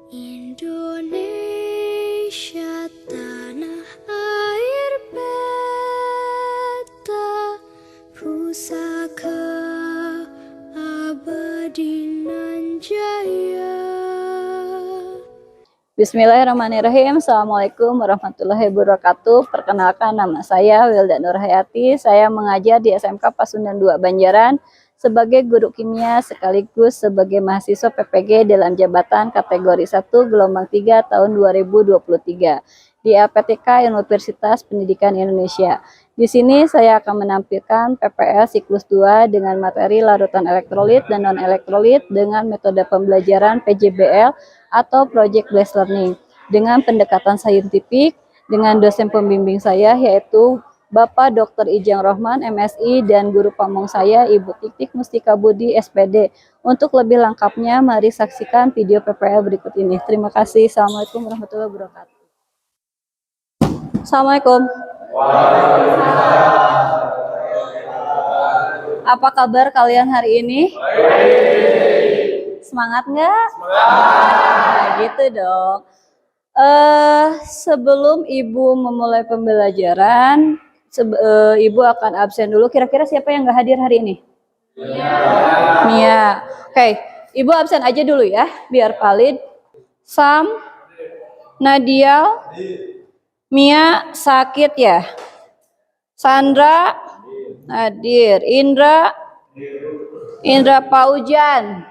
Indonesia tanah air beta, pusaka abadi nan jaya. Bismillahirrahmanirrahim. Assalamualaikum warahmatullahi wabarakatuh. Perkenalkan, nama saya Wilda Nurhayati. Saya mengajar di SMK Pasundan 2 Banjaran sebagai guru kimia sekaligus sebagai mahasiswa PPG dalam jabatan kategori 1 gelombang 3 tahun 2023 di APTK Universitas Pendidikan Indonesia. Di sini saya akan menampilkan PPL siklus 2 dengan materi larutan elektrolit dan non-elektrolit dengan metode pembelajaran PJBL atau Project Based Learning dengan pendekatan saintifik dengan dosen pembimbing saya yaitu Bapak Dr. Ijang Rohman, MSI, dan guru pamong saya, Ibu Titik Mustika Budi, SPD. Untuk lebih lengkapnya, mari saksikan video PPL berikut ini. Terima kasih. Assalamualaikum warahmatullahi wabarakatuh. Assalamualaikum. Apa kabar kalian hari ini? Semangat nggak? Nah, gitu dong. Sebelum Ibu memulai pembelajaran, Ibu akan absen dulu. Kira-kira siapa yang nggak hadir hari ini? Mia. Oke, Ibu absen aja dulu ya, biar valid. Sam, Nadia, Mia sakit ya. Sandra, hadir. Indra Paujan,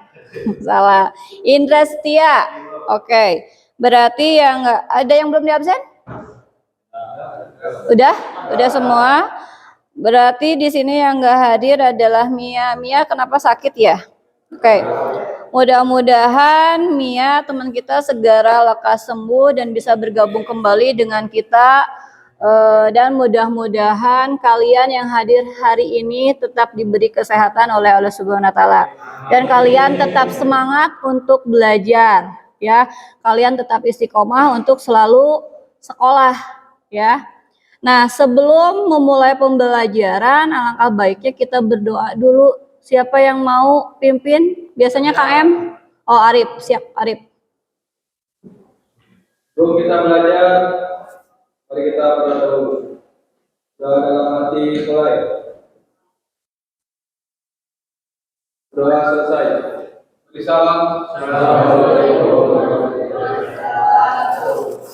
salah. Indra Setia. Oke, berarti yang nggak ada yang belum diabsen? Udah semua. Berarti di sini yang nggak hadir adalah Mia. Mia kenapa sakit ya? Oke. Mudah-mudahan Mia teman kita segera lekas sembuh dan bisa bergabung kembali dengan kita. Dan mudah-mudahan kalian yang hadir hari ini tetap diberi kesehatan oleh Allah Subhanahu wa taala. Dan kalian tetap semangat untuk belajar ya. Kalian tetap istiqomah untuk selalu sekolah ya. Nah, sebelum memulai pembelajaran, alangkah baiknya kita berdoa dulu. Siapa yang mau pimpin? Biasanya KM? Oh, Arif. Siap, Arif. Sebelum kita belajar, mari kita berdoa dulu. Doa dalam hati mulai. Doa selesai. Beri salam.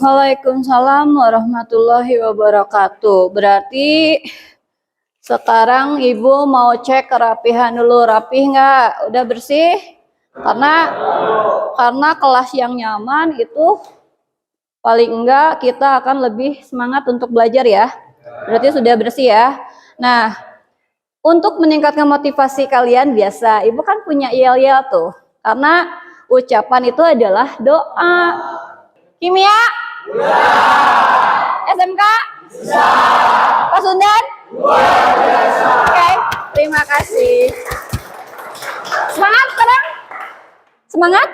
Waalaikumsalam warahmatullahi wabarakatuh. Berarti sekarang Ibu mau cek kerapihan dulu. Rapih nggak? Udah bersih? Karena kelas yang nyaman itu paling enggak kita akan lebih semangat untuk belajar ya. Berarti sudah bersih ya. Nah, untuk meningkatkan motivasi kalian biasa, Ibu kan punya yel-yel tuh. Karena ucapan itu adalah doa. Kimia? SMK? Pasundan? Oke, terima kasih. Semangat sekarang? Semangat?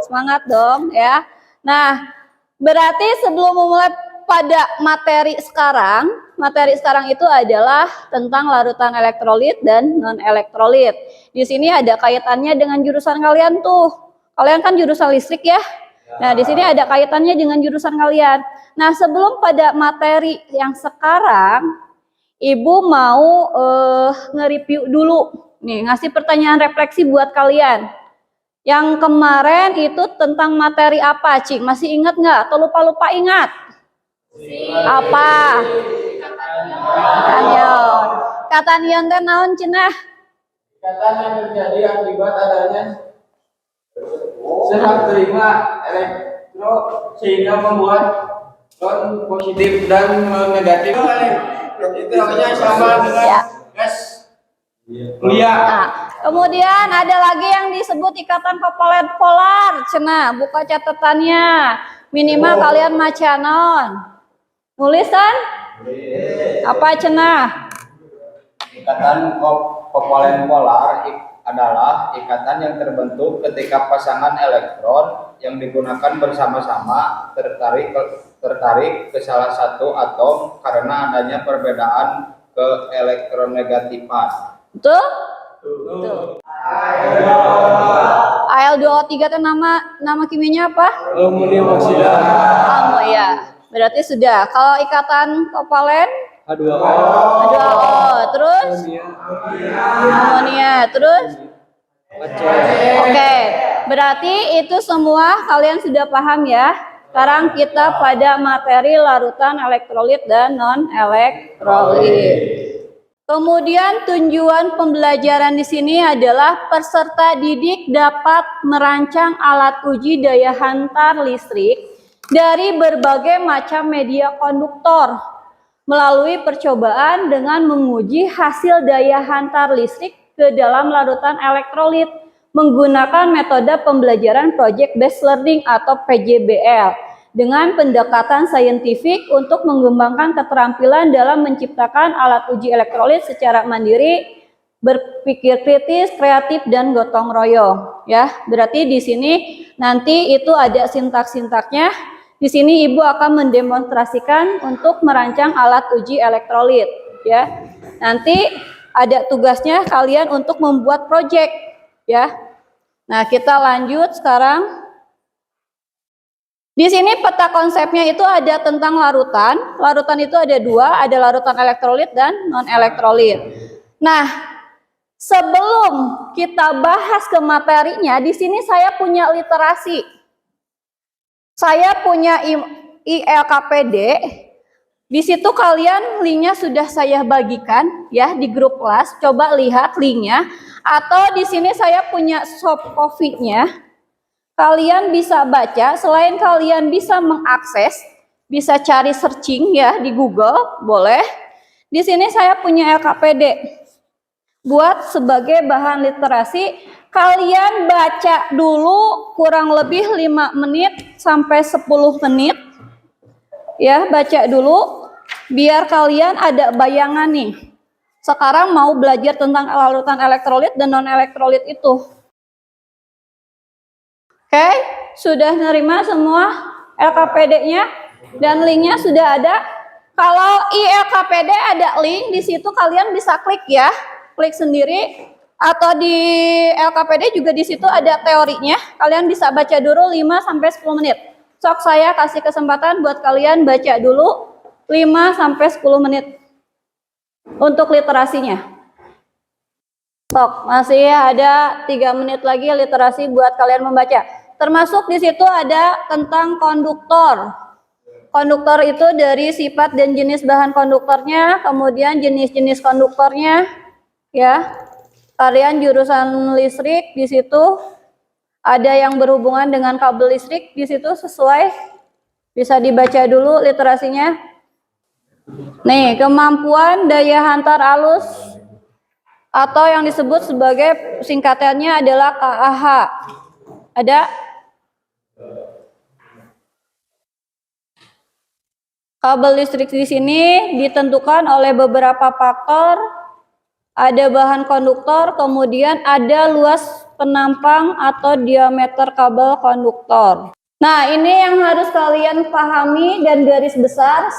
Semangat dong ya. Nah, berarti sebelum memulai pada materi sekarang itu adalah tentang larutan elektrolit dan non-elektrolit. Di sini ada kaitannya dengan jurusan kalian tuh. Kalian kan jurusan listrik ya. Nah, di sini ada kaitannya dengan jurusan kalian. Nah, sebelum pada materi yang sekarang, Ibu mau nge-review dulu. Nih, ngasih pertanyaan refleksi buat kalian. Yang kemarin itu tentang materi apa, Cik? Masih ingat nggak? Atau lupa-lupa ingat? Apa? Katanion. Katanion teh naon cenah? Ikatan yang terjadi akibat adanya serap terima elektro sehingga membuat ion positif dan negatif. Itu namanya sama dengan gas kuliah. Nah, kemudian ada lagi yang disebut ikatan kovalent polar. Cenah, buka catatannya. Minimal kalian macanon. Nulisan? Apa cenah? Ikatan kovalent polar adalah ikatan yang terbentuk ketika pasangan elektron yang digunakan bersama-sama tertarik ke salah satu atom karena adanya perbedaan keelektronegatifan. Betul? Betul. Al2O3 itu nama kimianya apa? Aluminium oksida. Ya. Berarti sudah. Kalau ikatan kovalen H2O. H2O, terus amonia, terus oke. Berarti itu semua kalian sudah paham ya. Sekarang kita pada materi larutan elektrolit dan non elektrolit. Kemudian tujuan pembelajaran di sini adalah peserta didik dapat merancang alat uji daya hantar listrik dari berbagai macam media konduktor melalui percobaan dengan menguji hasil daya hantar listrik ke dalam larutan elektrolit menggunakan metode pembelajaran Project Based Learning atau PJBL dengan pendekatan saintifik untuk mengembangkan keterampilan dalam menciptakan alat uji elektrolit secara mandiri, berpikir kritis, kreatif, dan gotong royong. Ya, berarti di sini nanti itu ada sintaks-sintaksnya. Di sini Ibu akan mendemonstrasikan untuk merancang alat uji elektrolit. Ya, nanti ada tugasnya kalian untuk membuat proyek. Ya, nah kita lanjut sekarang. Di sini peta konsepnya itu ada tentang larutan. Larutan itu ada dua, ada larutan elektrolit dan non elektrolit. Nah, sebelum kita bahas ke materinya, di sini saya punya literasi. Saya punya ILKPD. Di situ kalian linknya sudah saya bagikan ya di grup kelas. Coba lihat linknya. Atau di sini saya punya soft copy-nya. Kalian bisa baca, selain kalian bisa mengakses, bisa cari searching ya di Google, boleh. Di sini saya punya LKPD. Buat sebagai bahan literasi, kalian baca dulu kurang lebih 5 menit sampai 10 menit. Ya, baca dulu biar kalian ada bayangan nih. Sekarang mau belajar tentang larutan elektrolit dan non elektrolit itu. Oke, sudah nerima semua LKPD-nya dan linknya sudah ada. Kalau ILKPD ada link di situ, kalian bisa klik ya, klik sendiri. Atau di LKPD juga di situ ada teorinya. Kalian bisa baca dulu 5 sampai 10 menit. Sok saya kasih kesempatan buat kalian baca dulu 5 sampai 10 menit untuk literasinya. Sok, masih ada 3 menit lagi literasi buat kalian membaca. Termasuk di situ ada tentang konduktor. Konduktor itu dari sifat dan jenis bahan konduktornya, kemudian jenis-jenis konduktornya, ya. Kalian jurusan listrik di situ ada yang berhubungan dengan kabel listrik di situ sesuai. Bisa dibaca dulu literasinya. Nih, kemampuan daya hantar arus atau yang disebut sebagai singkatannya adalah KAH. Ada? Kabel listrik di sini ditentukan oleh beberapa faktor. Ada bahan konduktor, kemudian ada luas penampang atau diameter kabel konduktor. Nah, ini yang harus kalian pahami dan garis besar.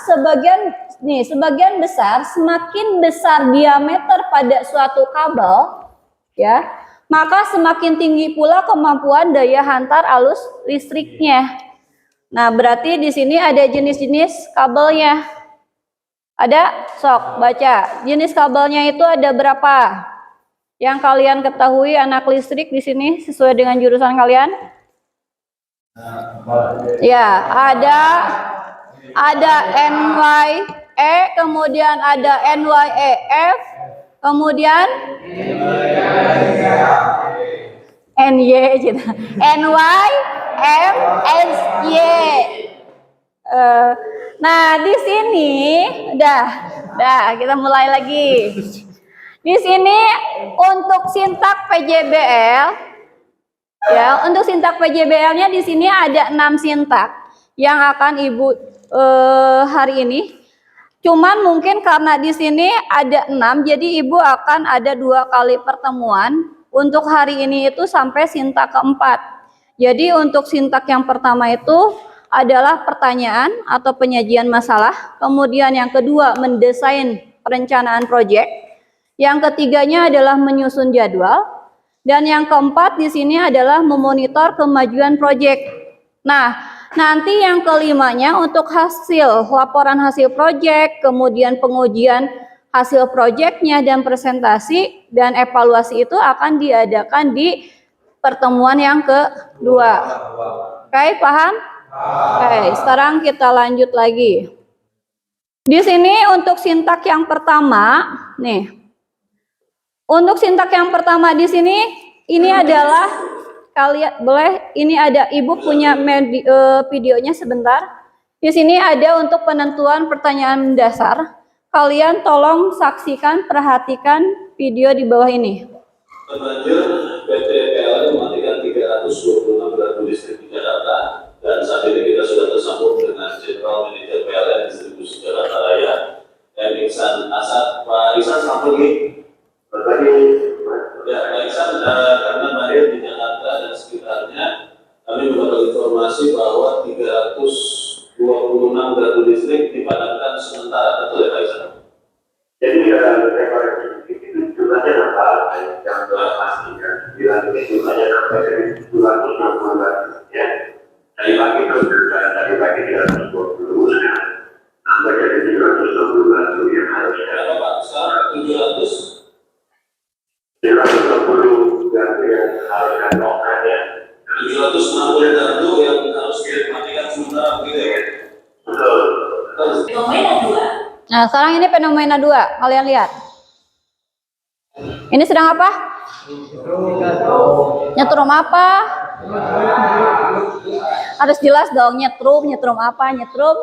Sebagian besar, semakin besar diameter pada suatu kabel, ya, maka semakin tinggi pula kemampuan daya hantar arus listriknya. Nah, berarti di sini ada jenis-jenis kabelnya. Ada? Sok, baca. Jenis kabelnya itu ada berapa? Yang kalian ketahui anak listrik di sini sesuai dengan jurusan kalian? Ya, ada NYE, kemudian ada NYEF, kemudian NY gitu. NYMSY. Nah, di sini udah kita mulai lagi. Di sini untuk sintak PJBL ya, untuk sintak PJBL-nya di sini ada 6 sintak yang akan Ibu hari ini. Cuman mungkin karena di sini ada 6, jadi Ibu akan ada 2 kali pertemuan. Untuk hari ini itu sampai sintak keempat. Jadi untuk sintak yang pertama itu adalah pertanyaan atau penyajian masalah. Kemudian yang kedua mendesain perencanaan proyek. Yang ketiganya adalah menyusun jadwal. Dan yang keempat di sini adalah memonitor kemajuan proyek. Nah, nanti yang kelimanya untuk laporan hasil proyek, kemudian pengujian hasil proyeknya dan presentasi dan evaluasi itu akan diadakan di pertemuan yang kedua. Oke, paham? Oke, sekarang kita lanjut lagi. Di sini untuk sintak yang pertama, nih. Untuk sintak yang pertama di sini, ini adalah kalian boleh, ini ada ibu punya videonya sebentar. Di sini ada untuk penentuan pertanyaan dasar. Kalian tolong saksikan, perhatikan video di bawah ini. Terlanjur, PT PLN mematikan 326 gardu listrik di Jakarta, dan saat ini kita sudah tersambung dengan General Manager PLN Distribusi Jakarta Raya, dan Iksan Asad. Pak Iksan, selamat pagi. Ya, Pak Iksan, karena Maria di Jakarta dan sekitarnya, kami mendapat informasi bahwa 326 gardu listrik dipadamkan sementara, betul ya Pak Iksan? Jadi itu jumlahnya nambah, yang pastikan. Ini jumlahnya nambah dari 260 ya. Dari pagi itu dari pagi 320, nambah jadi 360 yang harusnya. Berapa Pak? Sekarang 360 gardu yang harusnya nongkrong ya. 760 gardu yang harus dimatikan sementara begitu ya? Betul. Nah, sekarang ini fenomena 2, kalian lihat. Ini sedang apa? Nyetrum apa? Harus jelas dong, nyetrum apa? Nyetrum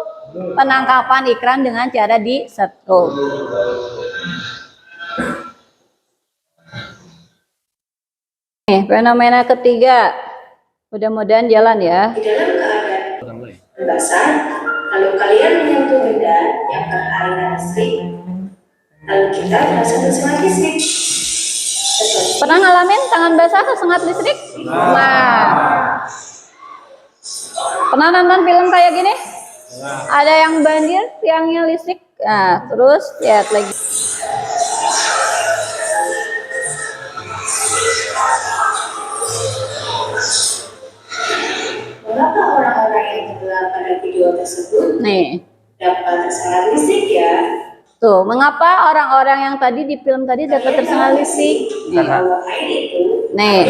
penangkapan iklan dengan cara di setrum. Nih, fenomena ketiga. Mudah-mudahan jalan ya. Di dalam keadaan basah, kalau kalian menyentuh benda yang beraliran listrik, lalu kita merasa tersengat listrik. Pernah ngalamin tangan basah tersengat listrik? Nah, pernah nonton film kayak gini? Ada yang banjir, tiangnya listrik. Nah, terus lihat lagi. Mengapa orang-orang yang terlihat pada video tersebut Nih, dapat tersengat listrik ya? tuh, mengapa orang-orang yang tadi di film tadi dapat tersengat listrik? Nih. Bahwa air itu Nih.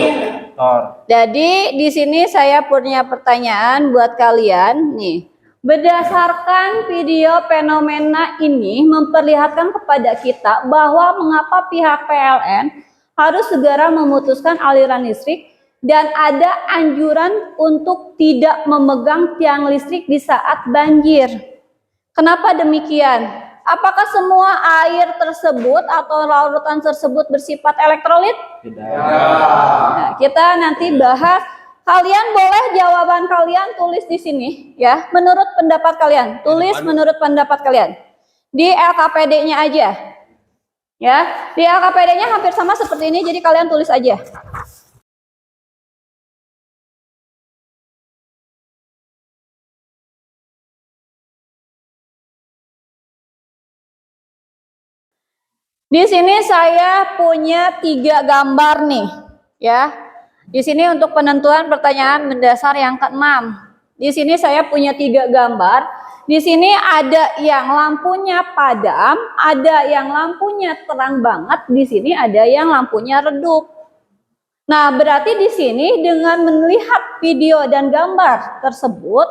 Jadi di sini saya punya pertanyaan buat kalian nih. Berdasarkan video fenomena ini memperlihatkan kepada kita bahwa mengapa pihak PLN harus segera memutuskan aliran listrik dan ada anjuran untuk tidak memegang tiang listrik di saat banjir. Kenapa demikian? Apakah semua air tersebut atau larutan tersebut bersifat elektrolit? Tidak. Nah, kita nanti bahas. Kalian boleh jawaban kalian tulis di sini ya. Menurut pendapat kalian, tulis menurut pendapat kalian. Di LKPD-nya aja. Ya, di LKPD-nya hampir sama seperti ini, jadi kalian tulis aja. Di sini saya punya 3 gambar nih, ya. Di sini untuk penentuan pertanyaan mendasar yang ke-6. Di sini saya punya 3 gambar. Di sini ada yang lampunya padam, ada yang lampunya terang banget, di sini ada yang lampunya redup. Nah, berarti di sini dengan melihat video dan gambar tersebut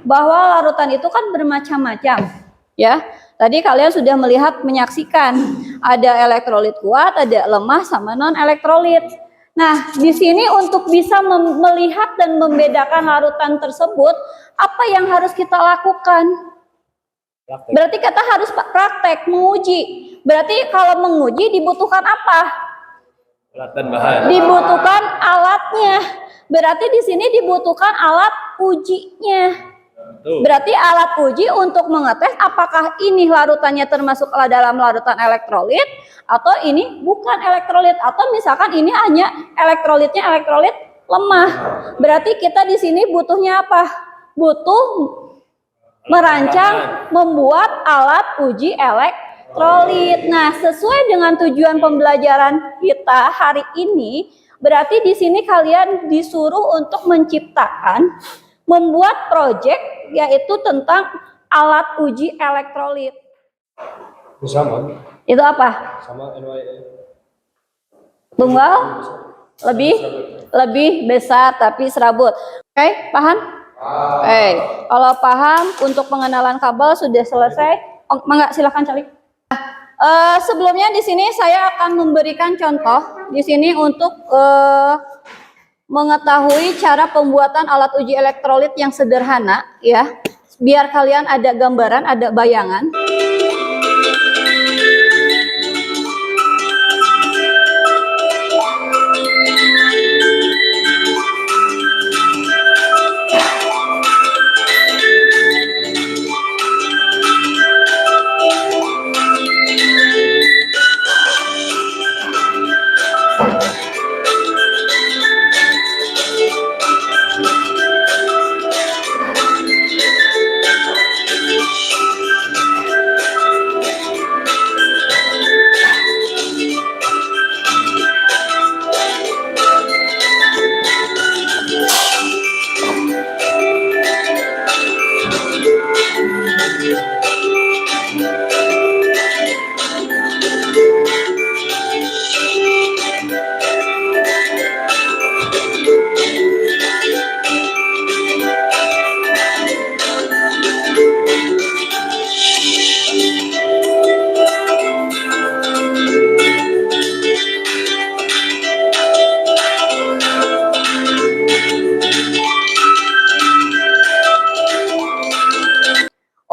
bahwa larutan itu kan bermacam-macam, ya. Tadi kalian sudah melihat, menyaksikan ada elektrolit kuat, ada lemah sama non elektrolit. Nah, di sini untuk bisa melihat dan membedakan larutan tersebut, apa yang harus kita lakukan? Berarti kita harus praktek, menguji. Berarti kalau menguji dibutuhkan apa? Alat dan bahan. Dibutuhkan alatnya. Berarti di sini dibutuhkan alat ujinya. Berarti alat uji untuk mengetes apakah ini larutannya termasuk dalam larutan elektrolit atau ini bukan elektrolit, atau misalkan ini hanya elektrolitnya elektrolit lemah. Berarti kita di sini butuhnya apa? Butuh merancang, membuat alat uji elektrolit. Nah, sesuai dengan tujuan pembelajaran kita hari ini Berarti di sini kalian disuruh untuk menciptakan, membuat proyek yaitu tentang alat uji elektrolit. Sama. Itu apa? Sama NYE. Tunggal lebih besar tapi serabut. Oke, paham? Oke, kalau paham untuk pengenalan kabel sudah selesai. Oh, enggak, silakan cari. Sebelumnya di sini saya akan memberikan contoh di sini untuk mengetahui cara pembuatan alat uji elektrolit yang sederhana ya. Biar kalian ada gambaran, ada bayangan.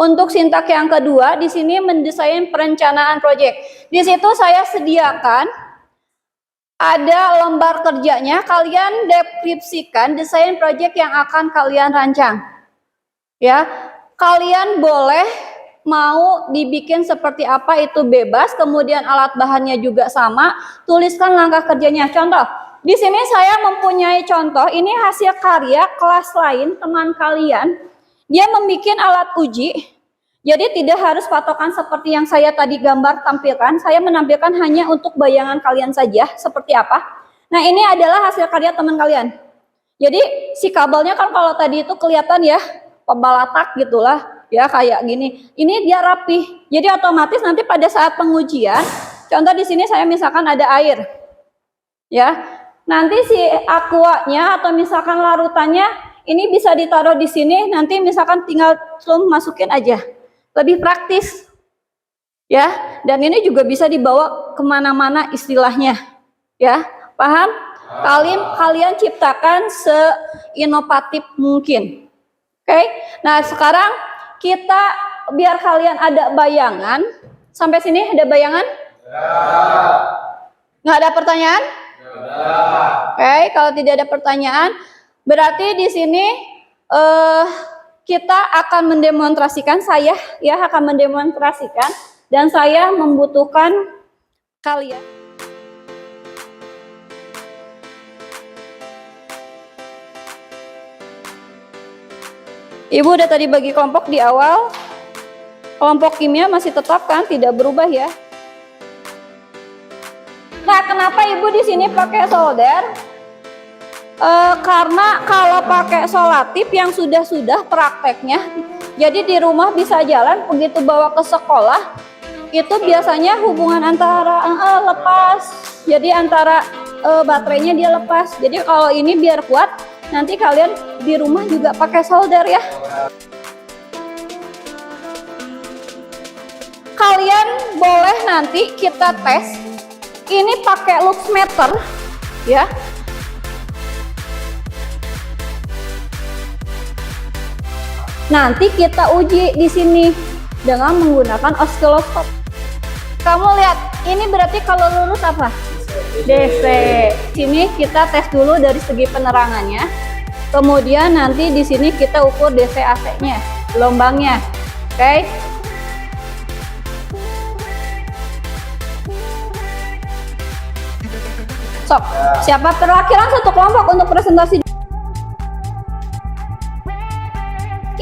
Untuk sintak yang kedua, di sini mendesain perencanaan proyek. Di situ saya sediakan ada lembar kerjanya. Kalian deskripsikan desain proyek yang akan kalian rancang. Ya, kalian boleh mau dibikin seperti apa itu bebas. Kemudian alat bahannya juga sama. Tuliskan langkah kerjanya. Contoh, di sini saya mempunyai contoh. Ini hasil karya kelas lain teman kalian. Dia membuat alat uji. Jadi tidak harus patokan seperti yang saya tadi gambar tampilkan. Saya menampilkan hanya untuk bayangan kalian saja seperti apa. Nah, ini adalah hasil karya teman kalian. Jadi si kabelnya kan kalau tadi itu kelihatan ya, pembalatak gitulah, ya kayak gini. Ini dia rapi. Jadi otomatis nanti pada saat pengujian, contoh di sini saya misalkan ada air. Ya. Nanti si aquanya atau misalkan larutannya ini bisa ditaruh di sini, nanti misalkan tinggal masukin aja. Lebih praktis ya, dan ini juga bisa dibawa kemana-mana istilahnya ya, paham? Kalian ciptakan seinovatif mungkin. Oke, nah sekarang kita biar kalian ada bayangan. Sampai sini ada bayangan? Nggak ada pertanyaan? Oke, kalau tidak ada pertanyaan berarti di sini kita akan mendemonstrasikan, saya ya akan mendemonstrasikan, dan saya membutuhkan kalian. Ibu udah tadi bagi kelompok di awal. Kelompok kimia masih tetap kan, tidak berubah ya. Nah, kenapa ibu di sini pakai solder? Karena kalau pakai solatif yang sudah prakteknya, jadi di rumah bisa jalan, begitu bawa ke sekolah, itu biasanya hubungan antara lepas, jadi antara baterainya dia lepas. Jadi kalau ini biar kuat, nanti kalian di rumah juga pakai solder ya. Kalian boleh nanti kita tes, ini pakai lux meter ya. Nanti kita uji di sini dengan menggunakan osiloskop. Kamu lihat, ini berarti kalau lurus apa? DC. Sini kita tes dulu dari segi penerangannya. Kemudian nanti di sini kita ukur DC AC-nya, gelombangnya. Oke. Sok, siapa perwakilan satu kelompok untuk presentasi?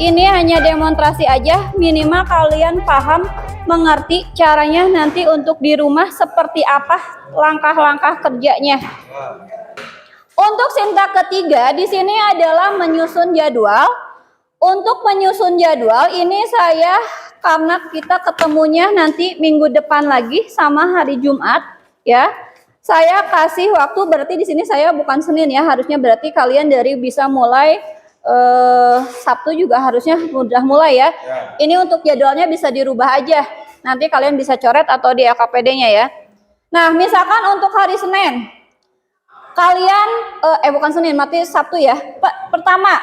Ini hanya demonstrasi aja, minimal kalian paham, mengerti caranya nanti untuk di rumah seperti apa langkah-langkah kerjanya. Untuk sintak ketiga di sini adalah menyusun jadwal. Untuk menyusun jadwal ini saya karena kita ketemunya nanti minggu depan lagi sama hari Jumat ya. Saya kasih waktu berarti di sini saya bukan Senin ya, harusnya berarti kalian dari bisa mulai Sabtu juga harusnya udah mulai ya. Ini untuk jadwalnya bisa dirubah aja. Nanti kalian bisa coret atau di LKPD-nya ya. Nah, misalkan untuk hari Senin kalian bukan Senin, mati Sabtu ya. Pertama,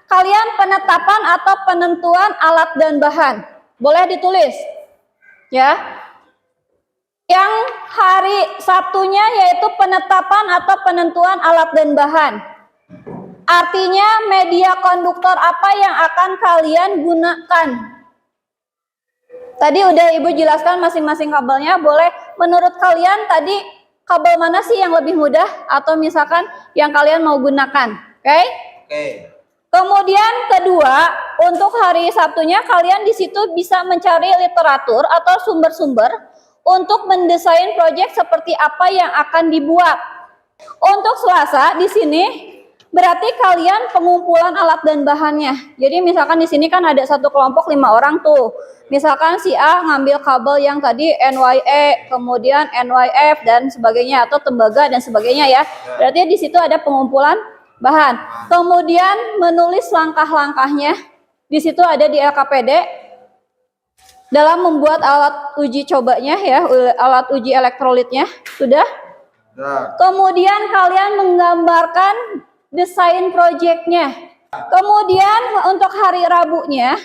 kalian penetapan atau penentuan alat dan bahan. Boleh ditulis. Ya. Yang hari Sabtunya yaitu penetapan atau penentuan alat dan bahan. Artinya media konduktor apa yang akan kalian gunakan. Tadi udah Ibu jelaskan masing-masing kabelnya. Boleh menurut kalian tadi kabel mana sih yang lebih mudah atau misalkan yang kalian mau gunakan. Oke? Kemudian kedua, untuk hari Sabtunya kalian di situ bisa mencari literatur atau sumber-sumber untuk mendesain proyek seperti apa yang akan dibuat. Untuk Selasa di sini berarti kalian pengumpulan alat dan bahannya. Jadi misalkan di sini kan ada satu kelompok 5 orang tuh. Misalkan si A ngambil kabel yang tadi NYE, kemudian NYF dan sebagainya atau tembaga dan sebagainya ya. Berarti di situ ada pengumpulan bahan. Kemudian menulis langkah-langkahnya. Di situ ada di LKPD dalam membuat alat uji cobanya ya, alat uji elektrolitnya. Sudah? Kemudian kalian menggambarkan desain proyeknya. Kemudian untuk hari Rabunya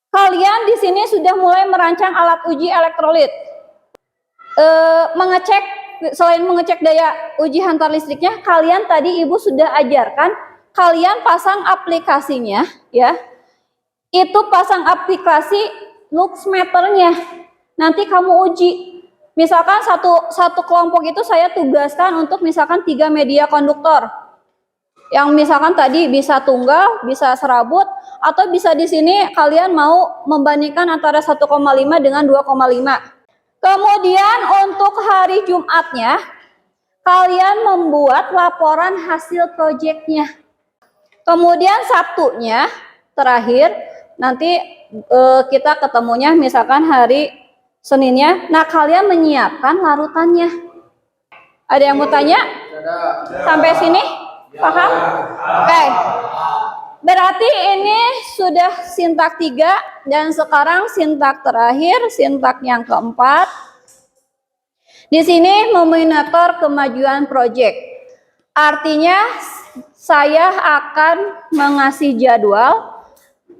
kalian di sini sudah mulai merancang alat uji elektrolit. Mengecek, selain mengecek daya uji hantar listriknya, kalian tadi Ibu sudah ajarkan, kalian pasang aplikasinya ya. Itu pasang aplikasi lux meternya. Nanti kamu uji. Misalkan satu kelompok itu saya tugaskan untuk misalkan 3 media konduktor. Yang misalkan tadi bisa tunggal, bisa serabut, atau bisa di sini kalian mau membandingkan antara 1,5 dengan 2,5. Kemudian untuk hari Jumatnya, kalian membuat laporan hasil proyeknya. Kemudian Sabtunya, terakhir, nanti kita ketemunya misalkan hari Seninnya. Nah, kalian menyiapkan larutannya. Ada yang mau tanya? Sampai sini? Paham? Oke. Berarti ini sudah sintak 3 dan sekarang sintak terakhir, sintak yang keempat. Di sini memonitor kemajuan proyek. Artinya saya akan mengasih jadwal.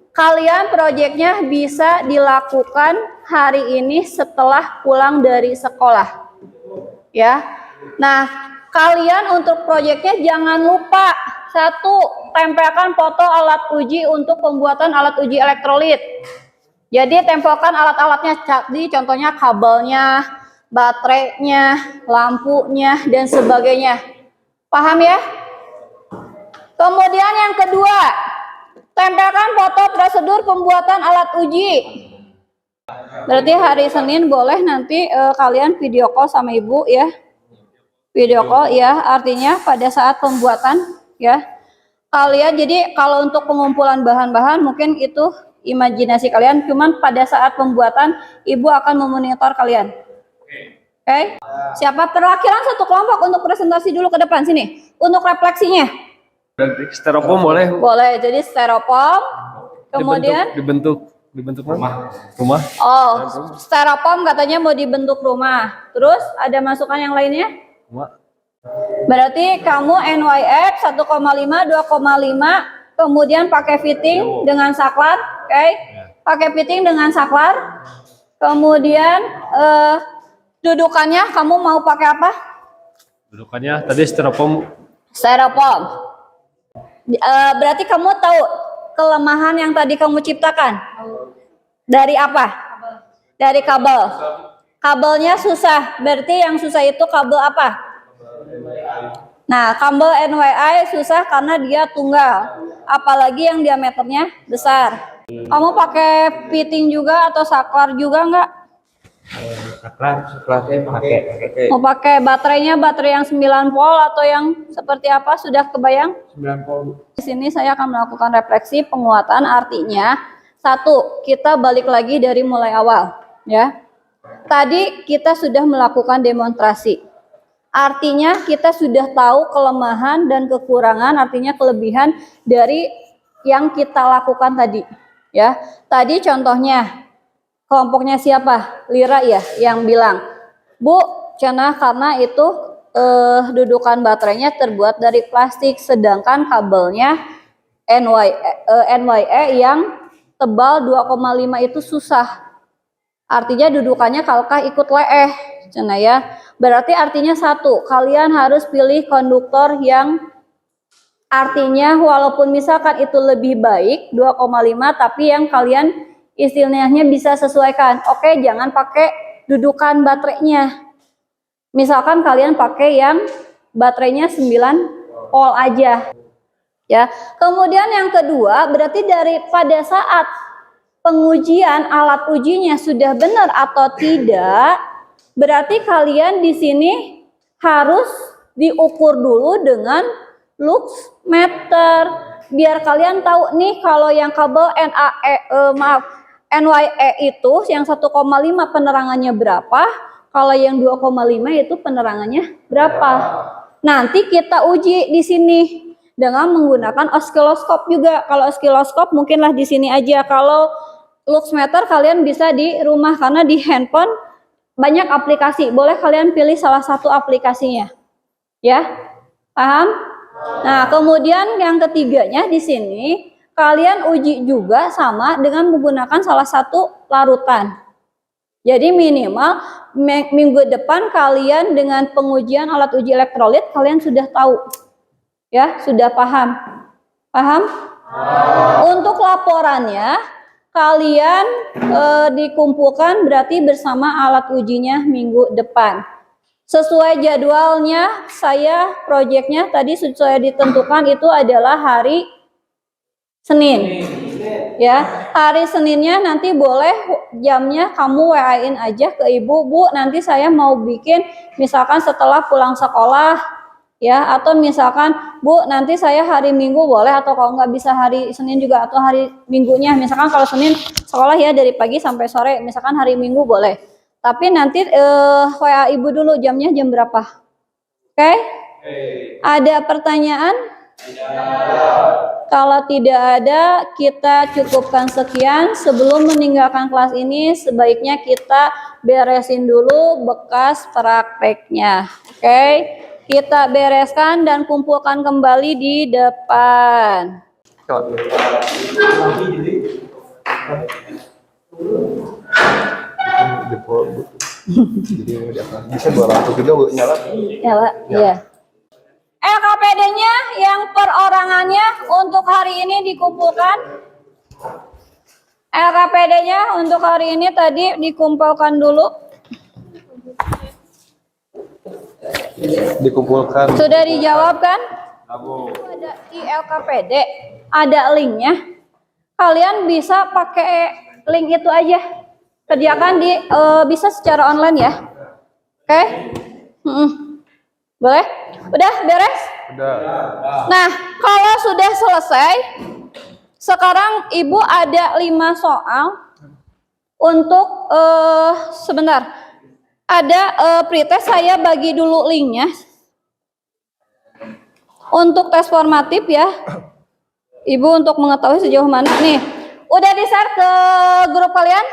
Kalian proyeknya bisa dilakukan hari ini setelah pulang dari sekolah. Ya. Nah, kalian untuk proyeknya jangan lupa, 1, tempelkan foto alat uji untuk pembuatan alat uji elektrolit. Jadi tempelkan alat-alatnya, jadi contohnya kabelnya, baterainya, lampunya, dan sebagainya. Paham ya? Kemudian yang kedua, tempelkan foto prosedur pembuatan alat uji. Berarti hari Senin boleh nanti kalian video call sama Ibu ya. Video call ya, artinya pada saat pembuatan ya. Kalian jadi kalau untuk pengumpulan bahan-bahan mungkin itu imajinasi kalian, cuman pada saat pembuatan Ibu akan memonitor kalian. Oke. Siapa perwakilan satu kelompok untuk presentasi dulu ke depan sini untuk refleksinya? Styrofoam boleh? Boleh. Jadi styrofoam. Kemudian dibentuk rumah. Oh, styrofoam katanya mau dibentuk rumah. Terus ada masukan yang lainnya? Berarti kamu NYF 1,5, 2,5, kemudian pakai fitting dengan saklar, oke? Pakai fitting dengan saklar. Kemudian dudukannya kamu mau pakai apa? Dudukannya tadi styrofoam. Styrofoam. Berarti kamu tahu kelemahan yang tadi kamu ciptakan? Dari apa? Dari kabel. Kabelnya susah, berarti yang susah itu kabel apa? Nah, kabel NYI susah karena dia tunggal, apalagi yang diameternya besar. Kamu pakai fitting juga atau saklar juga enggak? Mau pakai baterainya baterai yang 9 volt atau yang seperti apa, sudah kebayang? 9 volt. Di sini saya akan melakukan refleksi penguatan, artinya satu, kita balik lagi dari mulai awal ya. Tadi kita sudah melakukan demonstrasi. Artinya kita sudah tahu kelemahan dan kekurangan, artinya kelebihan dari yang kita lakukan tadi ya. Tadi contohnya kelompoknya siapa? Lira ya yang bilang, Bu, cenah karena itu dudukan baterainya terbuat dari plastik, sedangkan kabelnya NYE yang tebal 2,5 itu susah. Artinya dudukannya kalkah ikut leeh, cenah ya. Berarti artinya satu, kalian harus pilih konduktor yang artinya walaupun misalkan itu lebih baik 2,5 tapi yang kalian istilahnya bisa sesuaikan. Oke, jangan pakai dudukan baterainya. Misalkan kalian pakai yang baterainya 9 volt aja. Ya. Kemudian yang kedua, berarti pada saat pengujian alat ujinya sudah benar atau tidak, berarti kalian di sini harus diukur dulu dengan lux meter biar kalian tahu nih kalau yang kabel NYE itu yang 1,5 penerangannya berapa, kalau yang 2,5 itu penerangannya berapa. Nanti kita uji di sini dengan menggunakan osiloskop juga. Kalau osiloskop mungkinlah di sini aja. Kalau lux meter kalian bisa di rumah karena di handphone banyak aplikasi. Boleh kalian pilih salah satu aplikasinya. Ya. Paham? Nah, kemudian yang ketiganya di sini kalian uji juga sama dengan menggunakan salah satu larutan. Jadi minimal minggu depan kalian dengan pengujian alat uji elektrolit kalian sudah tahu. Ya, sudah paham? Paham? Untuk laporannya kalian dikumpulkan berarti bersama alat ujinya minggu depan. Sesuai jadwalnya, saya proyeknya tadi sesuai ditentukan itu adalah hari Senin. Ya, hari Seninnya nanti boleh jamnya kamu WA-in aja ke ibu, Bu, nanti saya mau bikin misalkan setelah pulang sekolah. Ya, atau misalkan Bu, nanti saya hari Minggu boleh, atau kalau nggak bisa hari Senin juga atau hari Minggunya, misalkan kalau Senin sekolah ya dari pagi sampai sore, misalkan hari Minggu boleh, tapi nanti WA ibu dulu jamnya jam berapa. Oke? Ada pertanyaan? Kalau tidak ada, kita cukupkan sekian. Sebelum meninggalkan kelas ini sebaiknya kita beresin dulu bekas prakteknya. Oke? Kita bereskan dan kumpulkan kembali di depan. Bisa 200 juga Bu, nyala. Nyala, iya. LKPD-nya yang perorangannya untuk hari ini dikumpulkan. LKPD-nya untuk hari ini tadi dikumpulkan dulu. Dikumpulkan. Sudah dijawab kan? Ada di LKPD, ada linknya. Kalian bisa pakai link itu aja. Kerjakan di bisa secara online ya. Oke? Boleh? Udah beres? Udah. Nah, kalau sudah selesai, sekarang Ibu ada 5 soal untuk sebentar. Ada pretest, saya bagi dulu linknya untuk tes formatif ya Ibu, untuk mengetahui sejauh mana nih. Udah di-share ke grup kalian?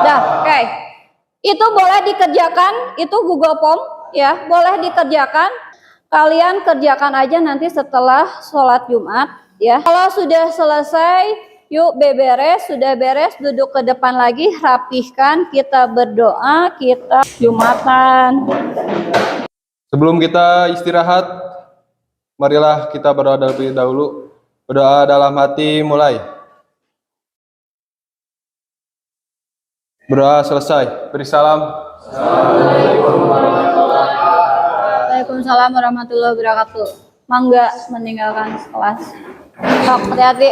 Dah, oke. Itu boleh dikerjakan, itu Google Form ya, boleh dikerjakan. Kalian kerjakan aja nanti setelah sholat Jumat ya. Kalau sudah selesai, yuk beberes, sudah beres, duduk ke depan lagi, rapihkan, kita berdoa, kita Jumatan. Sebelum kita istirahat, marilah kita berdoa terlebih dahulu. Berdoa dalam hati mulai. Berdoa selesai. Beri salam. Waalaikumsalam warahmatullahi wabarakatuh. Mangga meninggalkan kelas. Sok, hati-hati.